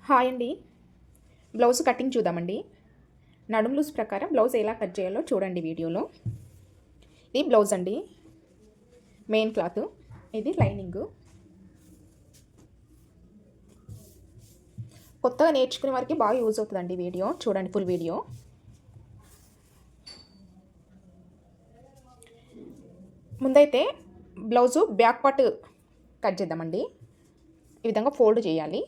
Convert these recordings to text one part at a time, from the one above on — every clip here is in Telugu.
హాయ్ అండి. బ్లౌజ్ కటింగ్ చూద్దామండి. నడుము లూజ్ ప్రకారం బ్లౌజ్ ఎలా కట్ చేయాలో చూడండి వీడియోలో. ఇది బ్లౌజ్ అండి, మెయిన్ క్లాత్. ఇది లైనింగు. కొత్తగా నేర్చుకునే వారికి బాగా యూజ్ అవుతుందండి వీడియో. చూడండి ఫుల్ వీడియో. ముందైతే బ్లౌజు బ్యాక్ పార్ట్ కట్ చేద్దామండి. ఈ విధంగా ఫోల్డ్ చేయాలి.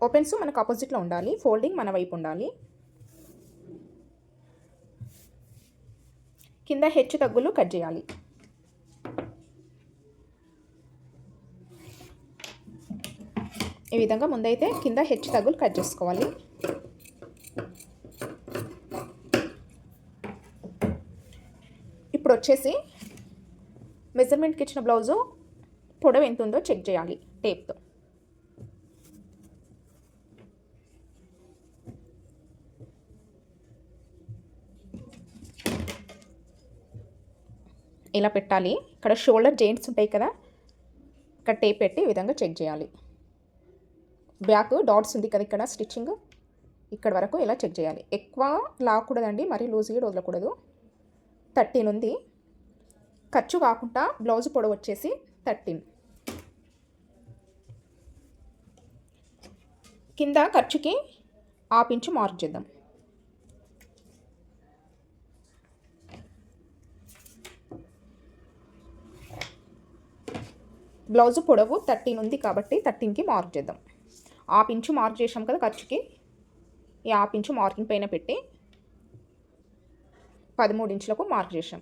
ఓపెన్స్ మనకు ఆపోజిట్లో ఉండాలి, ఫోల్డింగ్ మన వైపు ఉండాలి. కింద హెచ్చు తగ్గులు కట్ చేయాలి. ఈ విధంగా ముందైతే కింద హెచ్చు తగ్గులు కట్ చేసుకోవాలి. ఇప్పుడు వచ్చేసి మెజర్మెంట్కి ఇచ్చిన బ్లౌజు పొడవు ఎంత ఉందో చెక్ చేయాలి టేప్తో. ఇలా పెట్టాలి. ఇక్కడ షోల్డర్ జాయింట్స్ ఉంటాయి కదా, ఇక్కడ టేప్ పెట్టి ఈ విధంగా చెక్ చేయాలి. బ్యాక్ డాట్స్ ఉంది కదా ఇక్కడ స్టిచ్చింగ్, ఇక్కడ వరకు ఇలా చెక్ చేయాలి. ఎక్కువ లాగకూడదండి, మరీ లూజ్గా వదలకూడదు. 13 ఉంది. ఖర్చు కాకుండా బ్లౌజ్ పొడవు వచ్చేసి 13. కింద ఖర్చుకి 1/2 ఇంచు మార్క్ చేద్దాం. బ్లౌజ్ పొడవు 13 ఉంది కాబట్టి 13కి మార్క్ చేద్దాం. 1/2 ఇంచు మార్క్ చేసాం కదా ఖర్చుకి. ఈ 1/2 ఇంచు మార్కింగ్ పైన పెట్టి 13 ఇంచులకు మార్క్ చేసాం.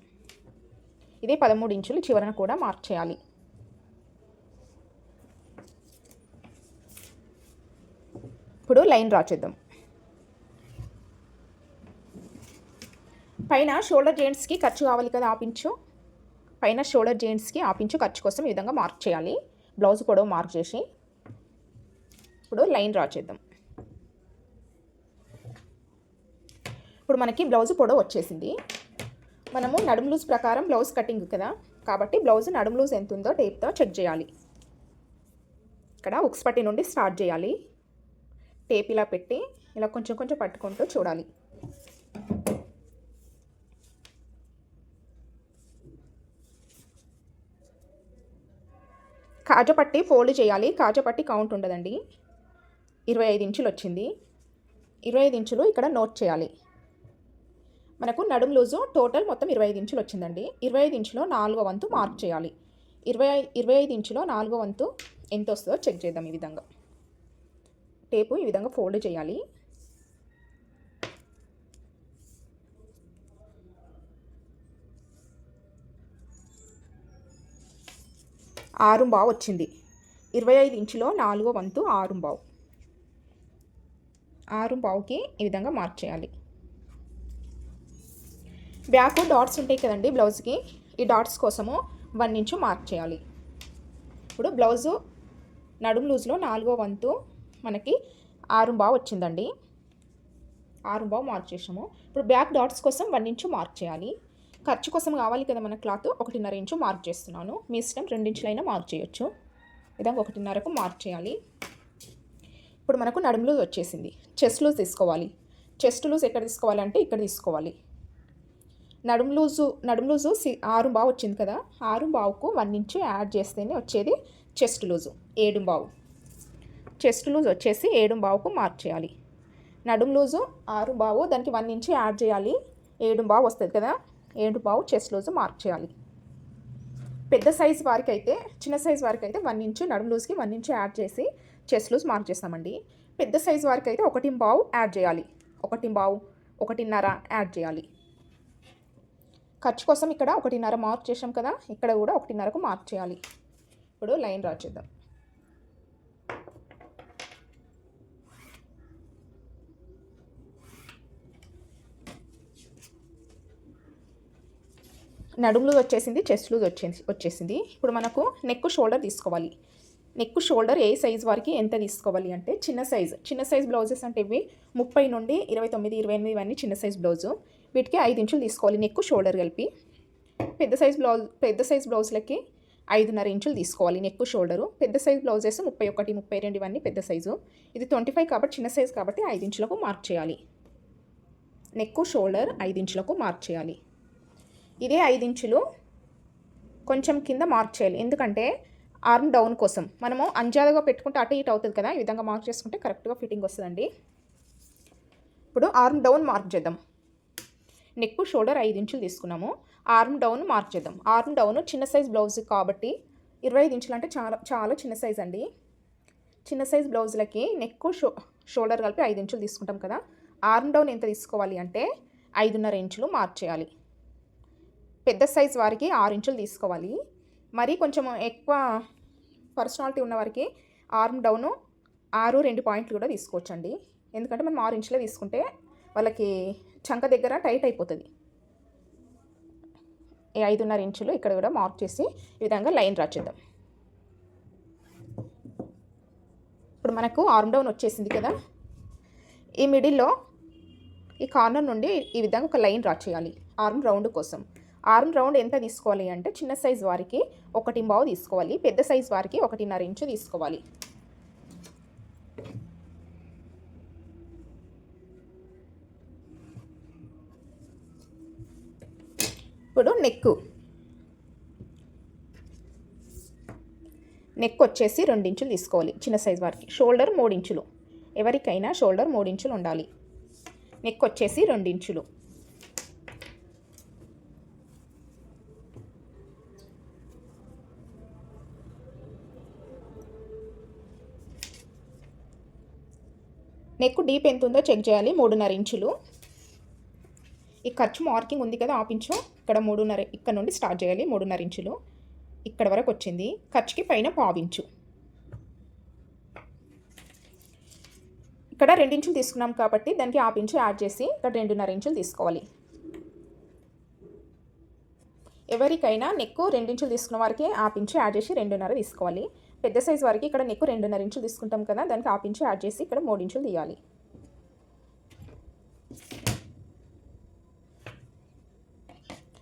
ఇదే 13 ఇంచులు చివరన కూడా మార్క్ చేయాలి. ఇప్పుడు లైన్ డ్రా చేద్దాం. పైన షోల్డర్ జాయింట్స్కి ఖర్చు కావాలి కదా 1/2 ఇంచు. పైన షోల్డర్ జాయింట్స్కి 1/2 ఇంచు ఖర్చు కోసం ఈ విధంగా మార్క్ చేయాలి. బ్లౌజ్ పొడవు మార్క్ చేసి ఇప్పుడు లైన్ డ్రా చేద్దాం. ఇప్పుడు మనకి బ్లౌజ్ పొడవు వచ్చేసింది. మనము నడుము లూజ్ ప్రకారం బ్లౌజ్ కటింగ్ కదా, కాబట్టి బ్లౌజ్ నడుము లూజ్ ఎంత ఉందో టేప్తో చెక్ చేయాలి. ఇక్కడ ఉక్స్ పట్టి నుండి స్టార్ట్ చేయాలి. టేప్ ఇలా పెట్టి ఇలా కొంచెం కొంచెం పట్టుకుంటూ చూడాలి. కాజపట్టి ఫోల్డ్ చేయాలి. కాజపట్టి కౌంట్ ఉండదండి. 25 ఇంచులు వచ్చింది. 25 ఇంచులు ఇక్కడ నోట్ చేయాలి. మనకు నడుము లూజు టోటల్ మొత్తం 25 ఇంచులు వచ్చిందండి. 25 ఇంచులో 4వ వంతు మార్క్ చేయాలి. 25 ఇంచులో 4వ వంతు ఎంత వస్తుందో చెక్ చేద్దాం. ఈ విధంగా టేపు ఈ విధంగా ఫోల్డ్ చేయాలి. ఆరు బావు వచ్చింది. 25 ఇంచులో 4వ వంతు 6 బావు. 6 బావుకి ఈ విధంగా మార్క్ చేయాలి. బ్యాక్ డాట్స్ ఉంటాయి కదండి బ్లౌజ్కి, ఈ డాట్స్ కోసము 1 ఇంచు మార్క్ చేయాలి. ఇప్పుడు బ్లౌజు నడుము లూజ్లో 4వ వంతు మనకి 6 బావు వచ్చిందండి. 6 బావు మార్క్ చేసాము. ఇప్పుడు బ్యాక్ డాట్స్ కోసం 1 ఇంచు మార్క్ చేయాలి. ఖర్చు కోసం కావాలి కదా మన క్లాత్, 1.5 ఇంచు మార్క్ చేస్తున్నాను. మీ ఇష్టం 2 ఇంచులైనా మార్క్ చేయొచ్చు. విధంగా 1.5కు మార్క్ చేయాలి. ఇప్పుడు మనకు నడుము లూజ్ వచ్చేసింది. చెస్ట్ లూజ్ తీసుకోవాలి. చెస్ట్ లూజ్ ఎక్కడ తీసుకోవాలంటే ఇక్కడ తీసుకోవాలి. నడుము లూజు 6 బావు వచ్చింది కదా, 6 బావుకు 1 ఇంచు యాడ్ చేస్తేనే వచ్చేది చెస్ట్ లూజు 7 బావు. చెస్ట్ లూజ్ వచ్చేసి 7 బావుకు మార్క్ చేయాలి. నడుము లూజు 6 బావు, దానికి 1 ఇంచు యాడ్ చేయాలి. 7 బావు వస్తుంది కదా, 7 బావు చెస్ట్ లూజు మార్క్ చేయాలి. పెద్ద సైజు వారికి అయితే, చిన్న సైజు వారికి అయితే 1 ఇంచు నడుము లూజ్కి 1 ఇంచు యాడ్ చేసి చెస్ట్ లూజ్ మార్క్ చేస్తామండి. పెద్ద సైజు వారికి అయితే 1 బావు యాడ్ చేయాలి. 1 బావు 1.5 యాడ్ చేయాలి. ఖర్చు కోసం ఇక్కడ 1.5 మార్క్ చేసాం కదా, ఇక్కడ కూడా 1.5కు మార్క్ చేయాలి. ఇప్పుడు లైన్ డ్రా చేద్దాం. నడుము లూజ్ వచ్చేసింది, చెస్ట్ లూజ్ వచ్చేసింది. ఇప్పుడు మనకు నెక్ షోల్డర్ తీసుకోవాలి. నెక్ షోల్డర్ ఏ సైజ్ వారికి ఎంత తీసుకోవాలి అంటే చిన్న సైజ్ బ్లౌజెస్ అంటే ఇవి 30 నుండి 29, 28 ఇవన్నీ చిన్న సైజ్ బ్లౌజు. వీటికి 5 ఇంచులు తీసుకోవాలి నెక్ షోల్డర్ కలిపి. పెద్ద సైజ్ బ్లౌజ్లకి 5.5 ఇంచులు తీసుకోవాలి. నెక్ షోల్డరు పెద్ద సైజ్ బ్లౌజెస్ 31, 32 ఇవన్నీ పెద్ద సైజు. ఇది 25 కాబట్టి చిన్న సైజు కాబట్టి 5 ఇంచులకు మార్క్ చేయాలి. నెక్ షోల్డర్ 5 ఇంచులకు మార్క్ చేయాలి. ఇదే 5 ఇంచులు కొంచెం కింద మార్క్ చేయాలి. ఎందుకంటే ఆర్మ్ డౌన్ కోసం మనము అంజాలుగా పెట్టుకుంటే అటు ఇటు అవుతుంది కదా, ఈ విధంగా మార్క్ చేసుకుంటే కరెక్ట్గా ఫిట్టింగ్ వస్తుందండి. ఇప్పుడు ఆర్మ్ డౌన్ మార్క్ చేద్దాం. నెక్ షోల్డర్ 5 ఇంచులు తీసుకున్నాము. ఆర్మ్ డౌన్ మార్క్ చేద్దాం. ఆర్మ్ డౌన్ చిన్న సైజ్ బ్లౌజ్ కాబట్టి 25 ఇంచులు అంటే చాలా చాలా చిన్న సైజ్ అండి. చిన్న సైజ్ బ్లౌజులకి నెక్ షోల్డర్ కలిపి 5 ఇంచులు తీసుకుంటాం కదా. ఆర్మ్ డౌన్ ఎంత తీసుకోవాలి అంటే 5.5 ఇంచులు మార్క్ చేయాలి. పెద్ద సైజ్ వారికి 6 ఇంచులు తీసుకోవాలి. మరి కొంచెం ఎక్కువ పర్సనాలిటీ ఉన్న వారికి ఆర్మ్ డౌను 6-2 పాయింట్లు కూడా తీసుకోవచ్చండి. ఎందుకంటే మనం 6 ఇంచులే తీసుకుంటే వాళ్ళకి చంక దగ్గర టైట్ అయిపోతుంది. 5.5 ఇంచులు ఇక్కడ కూడా మార్క్ చేసి ఈ విధంగా లైన్ రాచేద్దాం. ఇప్పుడు మనకు ఆర్మ్ డౌన్ వచ్చేసింది కదా. ఈ మిడిల్లో ఈ కార్నర్ నుండి ఈ విధంగా ఒక లైన్ డ్రా చేయాలి ఆర్మ్ రౌండ్ కోసం. ఆర్మ్ రౌండ్ ఎంత తీసుకోవాలి అంటే చిన్న సైజ్ వారికి 1.5 తీసుకోవాలి. పెద్ద సైజ్ వారికి 1.5 ఇంచు తీసుకోవాలి. ఇప్పుడు నెక్ వచ్చేసి 2 ఇంచులు తీసుకోవాలి చిన్న సైజ్ వారికి. షోల్డర్ 3 ఇంచులు. ఎవరికైనా షోల్డర్ 3 ఇంచులు ఉండాలి. నెక్ వచ్చేసి 2 ఇంచులు. నెక్ డీప్ ఎంత ఉందో చెక్ చేయాలి. 3.5 ఇంచులు. ఈ ఖర్చు మార్కింగ్ ఉంది కదా, ఆపించు ఇక్కడ 3.5, ఇక్కడ నుండి స్టార్ట్ చేయాలి. 3.5 ఇంచులు ఇక్కడ వరకు వచ్చింది. ఖర్చుకి పైన 1/2 ఇంచు. ఇక్కడ 2 ఇంచులు తీసుకున్నాం కాబట్టి దానికి 1/2 ఇంచు యాడ్ చేసి ఇక్కడ 2.5 ఇంచులు తీసుకోవాలి. ఎవరికైనా నెక్ 2 ఇంచులు తీసుకున్న వారికి 1/2 ఇంచు యాడ్ చేసి 2.5 తీసుకోవాలి. పెద్ద సైజ్ వారికి ఇక్కడ నెక్ 2.5 ఇంచులు తీసుకుంటాం కదా, దానికి 1/2 ఇంచు యాడ్ చేసి ఇక్కడ 3 ఇంచులు తీయాలి.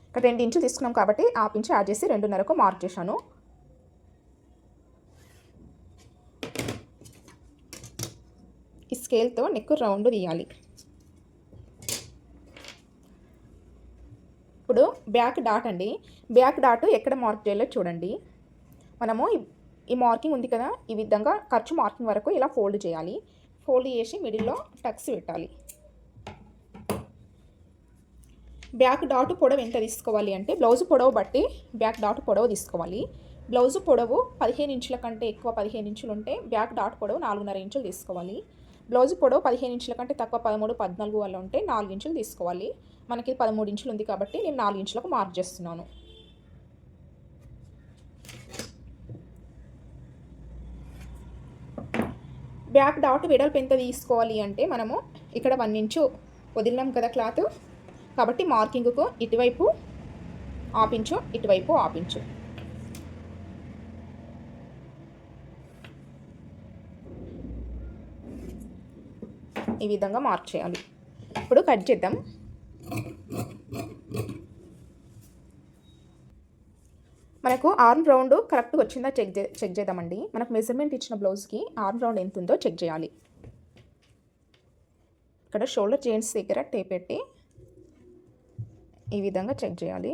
ఇక్కడ 2 ఇంచులు తీసుకున్నాం కాబట్టి 1/2 ఇంచు యాడ్ చేసి 2.5కు మార్క్ చేశాను. ఈ స్కేల్తో నెక్ రౌండ్ తీయాలి. ఇప్పుడు బ్యాక్ డాట్ అండి. బ్యాక్ డాట్ ఎక్కడ మార్క్ చేయాలో చూడండి. మనము ఈ మార్కింగ్ ఉంది కదా, ఈ విధంగా ఖర్చు మార్కింగ్ వరకు ఇలా ఫోల్డ్ చేయాలి. ఫోల్డ్ చేసి మిడిల్లో టక్స్ పెట్టాలి. బ్యాక్ డాట్ పొడవు ఎంత తీసుకోవాలి అంటే బ్లౌజ్ పొడవు బట్టి బ్యాక్ డాట్ పొడవు తీసుకోవాలి. బ్లౌజ్ పొడవు 15 ఇంచుల కంటే ఎక్కువ 15 ఇంచులు ఉంటే బ్యాక్ డాట్ పొడవు 4.5 ఇంచులు తీసుకోవాలి. బ్లౌజ్ పొడవు 15 ఇంచుల కంటే తక్కువ 13, 14 వల్ల ఉంటే 4 ఇంచులు తీసుకోవాలి. మనకి 13 ఇంచులు ఉంది కాబట్టి నేను 4 ఇంచులకు మార్క్ చేస్తున్నాను. బ్యాక్ డాట్ వెడల్పు ఎంత తీసుకోవాలి అంటే మనము ఇక్కడ 1 ఇంచు వదిలినాం కదా క్లాత్, కాబట్టి మార్కింగ్కు ఇటువైపు 1/2 ఇంచు, ఇటువైపు 1/2 ఇంచు. ఈ విధంగా మార్క్ చేయాలి. ఇప్పుడు కట్ చేద్దాం. మనకు ఆర్మ్ రౌండ్ కరెక్ట్గా వచ్చిందా చెక్ చేద్దామండి. మనకు మెజర్మెంట్ ఇచ్చిన బ్లౌజ్కి ఆర్మ్ రౌండ్ ఎంత ఉందో చెక్ చేయాలి. ఇక్కడ షోల్డర్ జాయింట్స్ దగ్గర టేప్ పెట్టి ఈ విధంగా చెక్ చేయాలి.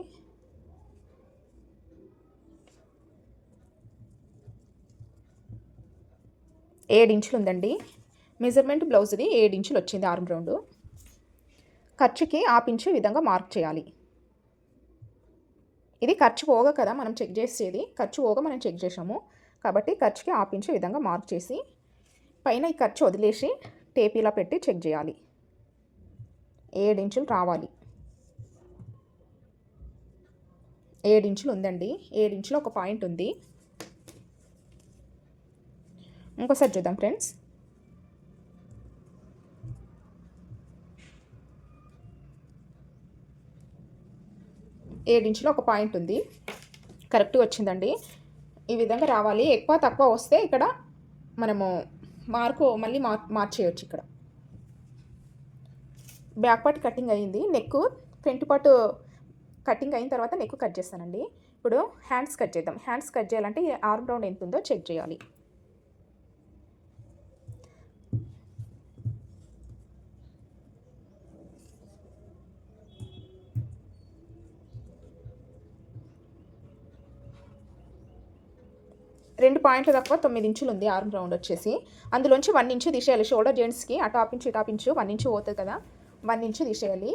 ఏడు ఇంచులు ఉందండి మెజర్మెంట్ బ్లౌజ్ది. 7 ఇంచులు వచ్చింది ఆర్మ్ రౌండ్. ఖర్చుకి 1/2 ఇంచు ఈ విధంగా మార్క్ చేయాలి. ఇది ఖర్చు పోగా కదా మనం చెక్ చేసేది, ఖర్చు పోగా మనం చెక్ చేసాము కాబట్టి ఖర్చుకి 1/2 ఇంచు ఈ విధంగా మార్క్ చేసి పైన ఈ ఖర్చు వదిలేసి టేప్ ఇలా పెట్టి చెక్ చేయాలి. 7 ఇంచులు రావాలి. 7 ఇంచులు ఉందండి. 7 ఇంచులో ఒక పాయింట్ ఉంది. ఇంకోసారి చూద్దాం ఫ్రెండ్స్. ఏడు ఇంచులో ఒక పాయింట్ ఉంది. కరెక్ట్గా వచ్చిందండి. ఈ విధంగా రావాలి. ఎక్కువ తక్కువ వస్తే ఇక్కడ మనము మళ్ళీ మార్చేయచ్చు. ఇక్కడ బ్యాక్ పార్ట్ కటింగ్ అయింది. నెక్ ఫ్రంట్ పార్ట్ కటింగ్ అయిన తర్వాత నెక్ కట్ చేస్తానండి. ఇప్పుడు హ్యాండ్స్ కట్ చేద్దాం. హ్యాండ్స్ కట్ చేయాలంటే ఆర్మ్ రౌండ్ ఎంత ఉందో చెక్ చేయాలి. రెండు పాయింట్ల తక్కువ 9 ఇంచులు ఉంది ఆర్మ్ రౌండ్ వచ్చేసి. అందులోంచి 1 ఇంచు తీసేయాలి. షోల్డర్ జాయింట్స్కి ఆ top inch top inch 1 inch పోతుంది కదా, 1 ఇంచు తీసేయాలి.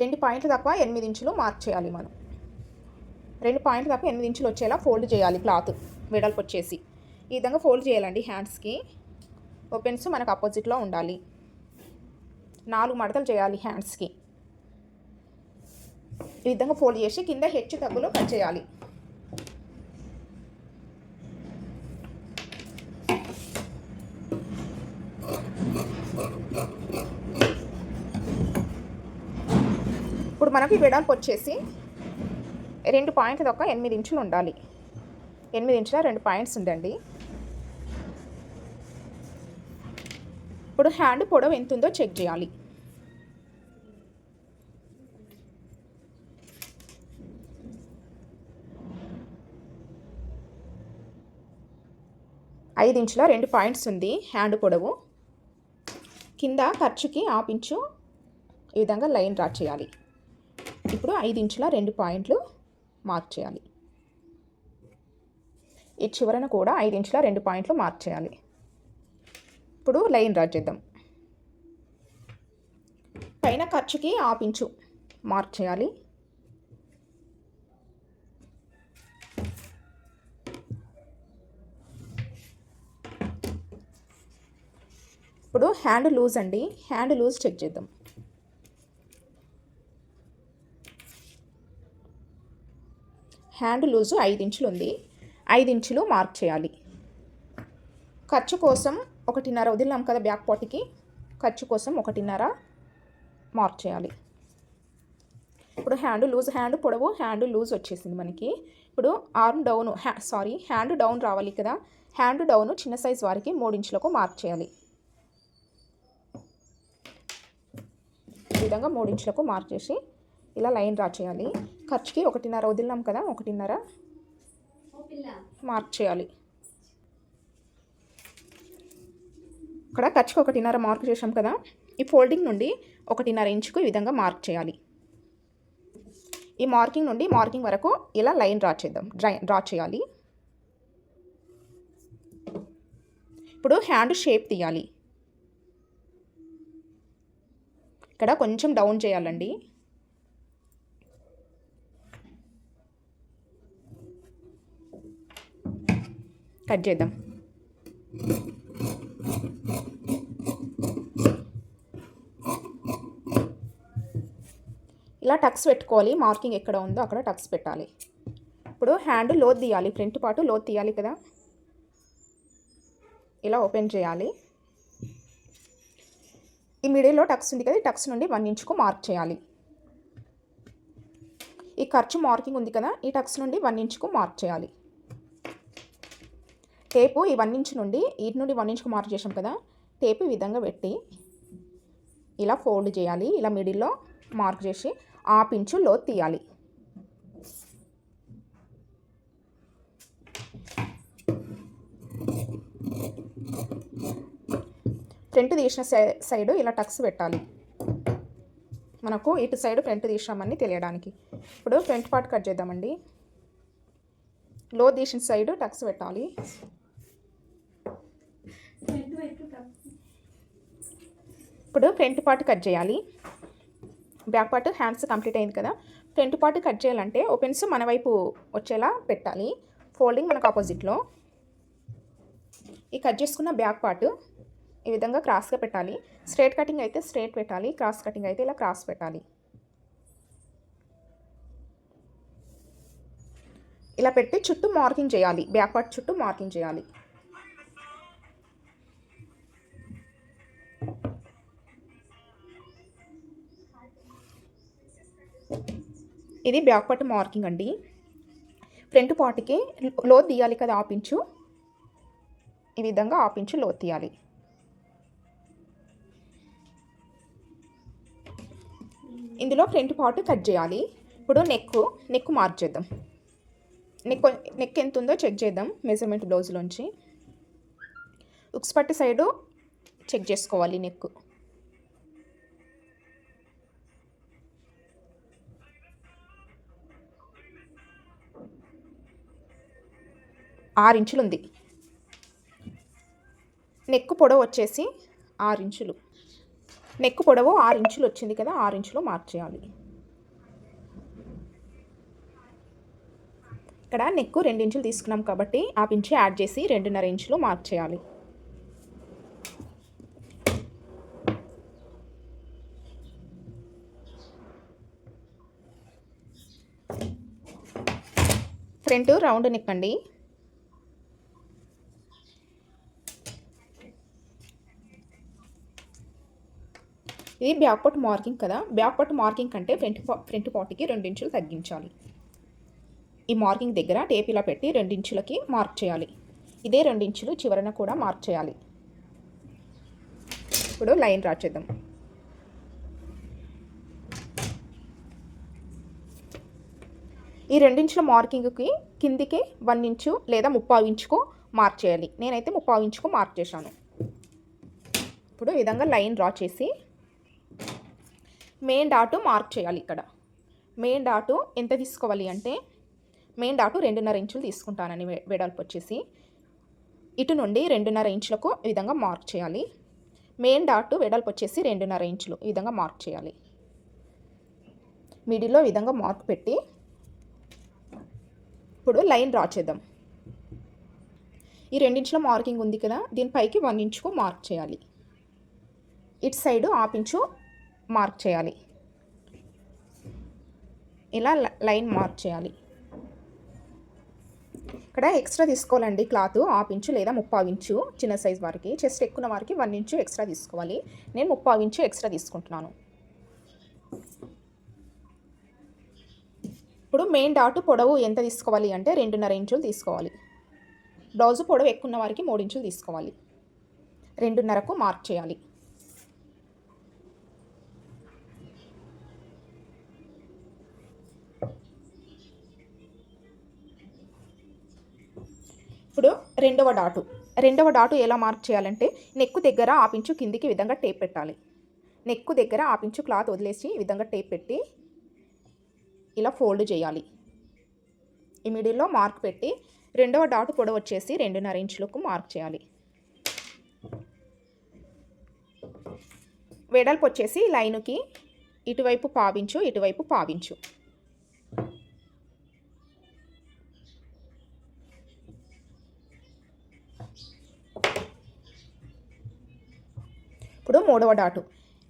2 పాయింట్లు తక్కువ 8 ఇంచులు మార్క్ చేయాలి మనం. 2 పాయింట్లు తక్కువ 8 ఇంచులు వచ్చేలా ఫోల్డ్ చేయాలి. క్లాత్ వెడల్పు వచ్చేసి ఈ విధంగా ఫోల్డ్ చేయాలండి. హ్యాండ్స్కి ఓపెన్స్ మనకు ఆపోజిట్లో ఉండాలి. 4 మడతలు చేయాలి హ్యాండ్స్కి. ఈ విధంగా ఫోల్డ్ చేసి కింద హెచ్చు తగ్గులో కట్ చేయాలి. ఇప్పుడు మనకి వెడల్పు వచ్చేసి 2 పాయింట్లు తక్కువ 8 ఇంచులు ఉండాలి. 8 ఇంచుల 2 పాయింట్స్ ఉందండి. ఇప్పుడు హ్యాండ్ పొడవు ఎంత ఉందో చెక్ చేయాలి. ఐదు ఇంచుల 2 పాయింట్స్ ఉంది హ్యాండ్ పొడవు. కింద ఖర్చుకి 1/2 ఇంచు ఈ విధంగా లైన్ డ్రా చేయాలి. ఇప్పుడు 5 ఇంచుల 2 పాయింట్లు మార్క్ చేయాలి. ఈ చివరన కూడా 5 ఇంచుల 2 పాయింట్లు మార్క్ చేయాలి. ఇప్పుడు లైన్ డ్రా చేద్దాం. పైన ఖర్చుకి 1/2 ఇంచు మార్క్ చేయాలి. ఇప్పుడు హ్యాండ్ లూజ్ అండి. హ్యాండ్ లూజ్ చెక్ చేద్దాం. హ్యాండ్ లూజు 5 ఇంచులు ఉంది. 5 ఇంచులు మార్క్ చేయాలి. ఖర్చు కోసం 1.5 వదిలినాం కదా బ్యాక్ పార్ట్కి, ఖర్చు కోసం 1.5 మార్క్ చేయాలి. ఇప్పుడు హ్యాండ్ పొడవు హ్యాండ్ లూజ్ వచ్చేసింది మనకి. ఇప్పుడు ఆర్మ్ డౌన్ హ్యాండ్ డౌన్ రావాలి కదా, హ్యాండ్ డౌన్ చిన్న సైజ్ వారికి 3 ఇంచులకు మార్క్ చేయాలి. ఈ విధంగా 3 ఇంచులకు మార్క్ చేసి ఇలా లైన్ డ్రా చేయాలి. ఖర్చుకి 1.5 వదిలినాం కదా, 1.5 మార్క్ చేయాలి. ఇక్కడ ఖర్చుకి 1.5 మార్క్ చేసాం కదా, ఈ ఫోల్డింగ్ నుండి 1.5 ఇంచుకు ఈ విధంగా మార్క్ చేయాలి. ఈ మార్కింగ్ నుండి మార్కింగ్ వరకు ఇలా లైన్ డ్రా చేయాలి. ఇప్పుడు హ్యాండ్ షేప్ తీయాలి. ఇక్కడ కొంచెం డౌన్ చేయాలండి. కట్ చేద్దాం. ఇలా టక్స్ పెట్టుకోవాలి. మార్కింగ్ ఎక్కడ ఉందో అక్కడ టక్స్ పెట్టాలి. ఇప్పుడు హ్యాండ్ లోతు తీయాలి. ఫ్రంట్ పార్ట్ లోతు తీయాలి కదా, ఇలా ఓపెన్ చేయాలి. ఈ మిడిల్లో టక్స్ ఉంది కదా, ఈ టక్స్ నుండి 1 ఇంచుకు మార్క్ చేయాలి. ఈ ఖర్చు మార్కింగ్ ఉంది కదా, ఈ టక్స్ నుండి 1 ఇంచుకు మార్క్ చేయాలి. టేపు ఈ 1 ఇంచు నుండి ఇటు నుండి 1 ఇంచుకు మార్క్ చేసాం కదా, టేపు ఈ విధంగా పెట్టి ఇలా ఫోల్డ్ చేయాలి. ఇలా మిడిల్లో మార్క్ చేసి 1/2 ఇంచు లోతు తీయాలి. ఫ్రంట్ తీసిన సైడ్ ఇలా టక్స్ పెట్టాలి. మనకు ఇటు సైడ్ ఫ్రంట్ తీసామని తెలియడానికి. ఇప్పుడు ఫ్రంట్ పార్ట్ కట్ చేద్దామండి. లో తీసిన సైడ్ టక్స్ పెట్టాలి. ఇప్పుడు ఫ్రంట్ పార్ట్ కట్ చేయాలి. బ్యాక్ పార్ట్ హ్యాండ్స్ కంప్లీట్ అయింది కదా, ఫ్రంట్ పార్ట్ కట్ చేయాలంటే ఓపెన్స్ మన వైపు వచ్చేలా పెట్టాలి. ఫోల్డింగ్ మనకు ఆపోజిట్లో. ఈ కట్ చేసుకున్న బ్యాక్ పార్ట్ ఈ విధంగా క్రాస్గా పెట్టాలి. స్ట్రైట్ కటింగ్ అయితే స్ట్రైట్ పెట్టాలి, క్రాస్ కటింగ్ అయితే ఇలా క్రాస్ పెట్టాలి. ఇలా పెట్టి చుట్టూ మార్కింగ్ చేయాలి. బ్యాక్ పార్ట్ చుట్టూ మార్కింగ్ చేయాలి. ఇది బ్యాక్ పార్ట్ మార్కింగ్ అండి. ఫ్రంట్ పార్ట్కి లోతు తీయాలి కదా, 1/2 ఇంచు. ఈ విధంగా 1/2 ఇంచు లోతు తీయాలి. ఇందులో ఫ్రంట్ పార్ట్ కట్ చేయాలి. ఇప్పుడు నెక్ మార్క్ చేద్దాం. నెక్ నెక్ ఎంత ఉందో చెక్ చేద్దాం మెజర్మెంట్ బ్లౌజ్లోంచి. ఉక్స్ పట్టి సైడు చెక్ చేసుకోవాలి నెక్. ఆరు ఇంచులు ఉంది. నెక్ పొడవు వచ్చేసి 6 ఇంచులు. నెక్ పొడవు 6 ఇంచులు వచ్చింది కదా, 6 ఇంచులు మార్క్ చేయాలి. ఇక్కడ నెక్ 2 ఇంచులు తీసుకున్నాం కాబట్టి ఆ ఇంచు యాడ్ చేసి 2.5 ఇంచులు మార్క్ చేయాలి. ఫ్రంట్ రౌండ్ నెక్ అండి. ఇది బ్యాక్ పార్ట్ మార్కింగ్ కదా, బ్యాక్ పార్ట్ మార్కింగ్ కంటే ఫ్రంట్ పార్ట్కి 2 ఇంచులు తగ్గించాలి. ఈ మార్కింగ్ దగ్గర టేప్ ఇలా పెట్టి 2 ఇంచులకి మార్క్ చేయాలి. ఇదే 2 ఇంచులు చివరన కూడా మార్క్ చేయాలి. ఇప్పుడు లైన్ డ్రా చేద్దాం. ఈ 2 ఇంచుల మార్కింగ్కి కిందికి 1 ఇంచు లేదా 3/4 ఇంచుకు మార్క్ చేయాలి. నేనైతే 3/4 ఇంచుకు మార్క్ చేశాను. ఇప్పుడు ఈ విధంగా లైన్ డ్రా చేసి మెయిన్ డాటు మార్క్ చేయాలి. ఇక్కడ మెయిన్ డాటు ఎంత తీసుకోవాలి అంటే, మెయిన్ డాటు 2.5 ఇంచులు తీసుకుంటానని వెడల్పు వచ్చేసి ఇటు నుండి 2.5 ఇంచులకు ఈ విధంగా మార్క్ చేయాలి. మెయిన్ డాటు వెడల్పు వచ్చేసి 2.5 ఇంచులు ఈ విధంగా మార్క్ చేయాలి. మిడిల్లో ఈ విధంగా మార్క్ పెట్టి ఇప్పుడు లైన్ డ్రా చేద్దాం. ఈ 2 ఇంచుల మార్కింగ్ ఉంది కదా, దీనిపైకి 1 ఇంచుకు మార్క్ చేయాలి. ఇటు సైడు 1/2 ఇంచు మార్క్ చేయాలి. ఇలా లైన్ మార్క్ చేయాలి. ఇక్కడ ఎక్స్ట్రా తీసుకోవాలండి క్లాత్ 1/2 ఇంచు లేదా 3/4 ఇంచు. చిన్న సైజ్ వారికి, చెస్ట్ ఎక్కువ వారికి 1 ఇంచు ఎక్స్ట్రా తీసుకోవాలి. నేను 3/4 ఇంచు ఎక్స్ట్రా తీసుకుంటున్నాను. ఇప్పుడు మెయిన్ డాటు పొడవు ఎంత తీసుకోవాలి అంటే 2.5 ఇంచులు తీసుకోవాలి. బ్లౌజు పొడవు ఎక్కువ ఉన్న వారికి 3 ఇంచులు తీసుకోవాలి. 2.5కు మార్క్ చేయాలి. ఇప్పుడు రెండవ డాటు ఎలా మార్క్ చేయాలంటే, నెక్కు దగ్గర 1/2 ఇంచు కిందికి విధంగా టేప్ పెట్టాలి. నెక్కు దగ్గర 1/2 ఇంచు క్లాత్ వదిలేసి ఈ విధంగా టేప్ పెట్టి ఇలా ఫోల్డ్ చేయాలి. ఈ మిడిల్లో మార్క్ పెట్టి రెండవ డాటు పొడవు వచ్చేసి 2.5 ఇంచులకు మార్క్ చేయాలి. వెడల్పు వచ్చేసి లైనుకి ఇటువైపు 1/4 ఇంచు, ఇటువైపు 1/4 ఇంచు. ఇప్పుడు మూడవ డాటు,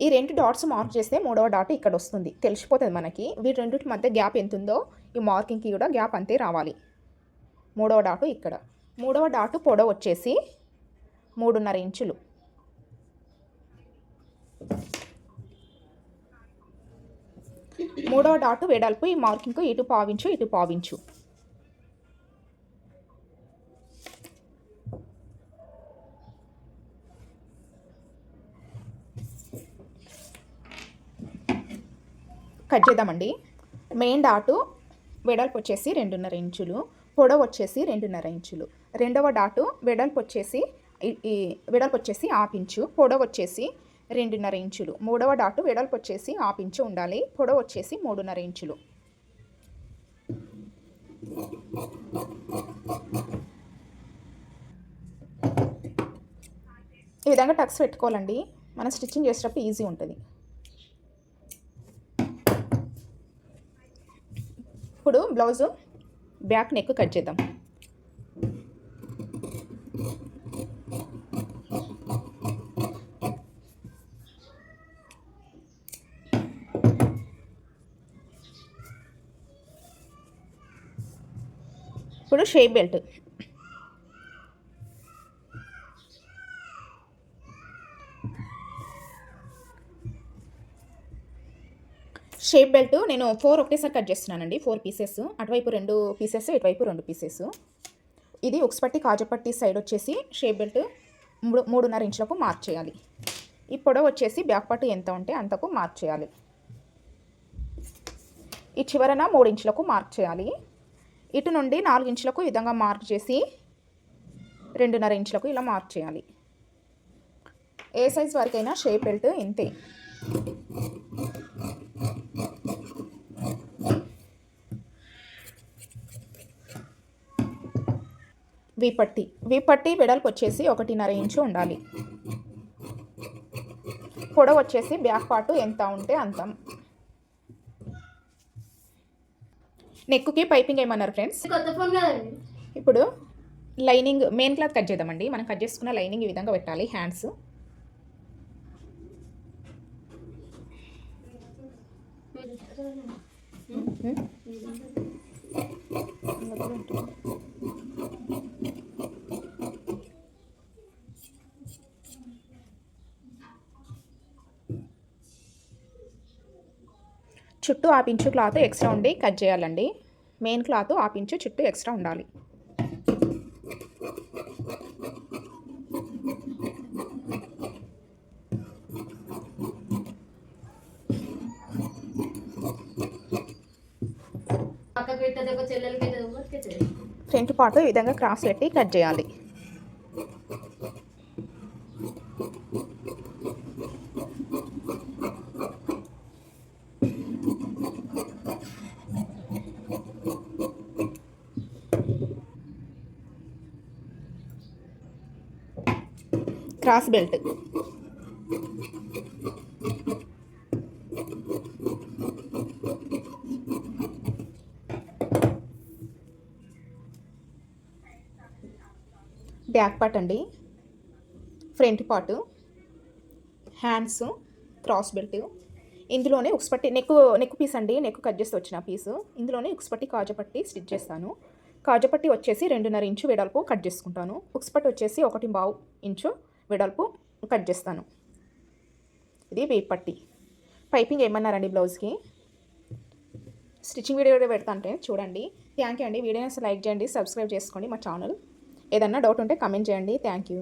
ఈ 2 డాట్స్ మార్క్ చేస్తే మూడవ డాటు ఇక్కడ వస్తుంది, తెలిసిపోతుంది మనకి. వీటి రెండింటి మధ్య గ్యాప్ ఎంత ఉందో ఈ మార్కింగ్కి కూడా గ్యాప్ అంతే రావాలి. మూడవ డాటు ఇక్కడ. మూడవ డాటు పొడవు వచ్చేసి 3.5 ఇంచులు. మూడవ డాటు వెడల్పు ఈ మార్కింగ్కు ఇటు 1/4 ఇంచు, ఇటు 1/4 ఇంచు. కట్ చేద్దామండి. మెయిన్ డాటు వెడల్పు వచ్చేసి 2.5 ఇంచులు, పొడవు వచ్చేసి 2.5 ఇంచులు. రెండవ డాటు వెడల్పు వచ్చేసి 1/2 ఇంచు, పొడవు వచ్చేసి 2.5 ఇంచులు. మూడవ డాటు వెడల్పు వచ్చేసి 1/2 ఇంచు ఉండాలి, పొడవు వచ్చేసి 3.5 ఇంచులు. ఈ విధంగా టక్స్ పెట్టుకోవాలండి, మనం స్టిచ్చింగ్ చేసేటప్పుడు ఈజీ ఉంటుంది. ఇప్పుడు బ్లౌజు బ్యాక్ నెక్ కట్ చేద్దాం. ఇప్పుడు షేప్ బెల్ట్. షేప్ బెల్ట్ నేను 4 ఒకటేసారి కట్ చేస్తున్నానండి. 4 పీసెస్, అటువైపు 2 పీసెస్, ఇటువైపు 2 పీసెస్. ఇది ఉక్స్ పట్టి కాజపట్టి సైడ్ వచ్చేసి షేప్ బెల్ట్ 3.5 ఇంచులకు మార్క్ చేయాలి. ఈ పొడవు వచ్చేసి బ్యాక్ పార్ట్ ఎంత ఉంటే అంతకు మార్క్ చేయాలి. ఈ చివరన 3 ఇంచులకు మార్క్ చేయాలి. ఇటు నుండి 4 ఇంచులకు ఈ విధంగా మార్క్ చేసి 2.5 ఇంచులకు ఇలా మార్క్ చేయాలి. ఏ సైజ్ వరకైనా షేప్ బెల్ట్ ఇంతే. వీపట్టి వెడల్పు వచ్చేసి 1.5 ఇంచు ఉండాలి. పొడవు వచ్చేసి బ్యాక్ పార్ట్ ఎంత ఉంటే అంత. నెక్కుకి పైపింగ్ ఏమన్నారు ఫ్రెండ్స్? ఇప్పుడు లైనింగ్ మెయిన్ క్లాత్ కట్ చేద్దామండి. మనం కట్ చేసుకున్న లైనింగ్ ఈ విధంగా పెట్టాలి. హ్యాండ్స్ చుట్టూ 1/2 ఇంచు క్లాత్ ఎక్స్ట్రా ఉండి కట్ చేయాలండి. మెయిన్ క్లాత్ 1/2 ఇంచు చుట్టూ ఎక్స్ట్రా ఉండాలి. ఫ్రంట్ పార్ట్ ఈ విధంగా క్రాస్ పెట్టి కట్ చేయాలి. క్రాస్ బెల్ట్ బ్యాక్ పార్ట్ అండి, front part, hands, cross belt. ఇందులోనే ఉక్స్పట్టి నెక్ పీస్ అండి. నెక్ కట్ చేసి వచ్చిన పీసు. ఇందులోనే ఉక్స్పట్టి కాజపట్టి స్టిచ్ చేస్తాను. కాజపట్టి వచ్చేసి 2.5 ఇంచు వెడల్పు కట్ చేసుకుంటాను. ఉక్స్పట్టి వచ్చేసి 1.5 ఇంచు వెడల్పు కట్ చేస్తాను. ఇది వీప్ పట్టి. పైపింగ్ ఏమన్నారండి బ్లౌజ్కి? స్టిచ్చింగ్ వీడియో పెడతా అంటే చూడండి. థ్యాంక్ యూ అండి. వీడియోని లైక్ చేయండి, సబ్స్క్రైబ్ చేసుకోండి మా ఛానల్. ఏదన్నా డౌట్ ఉంటే కమెంట్ చేయండి. Thank you.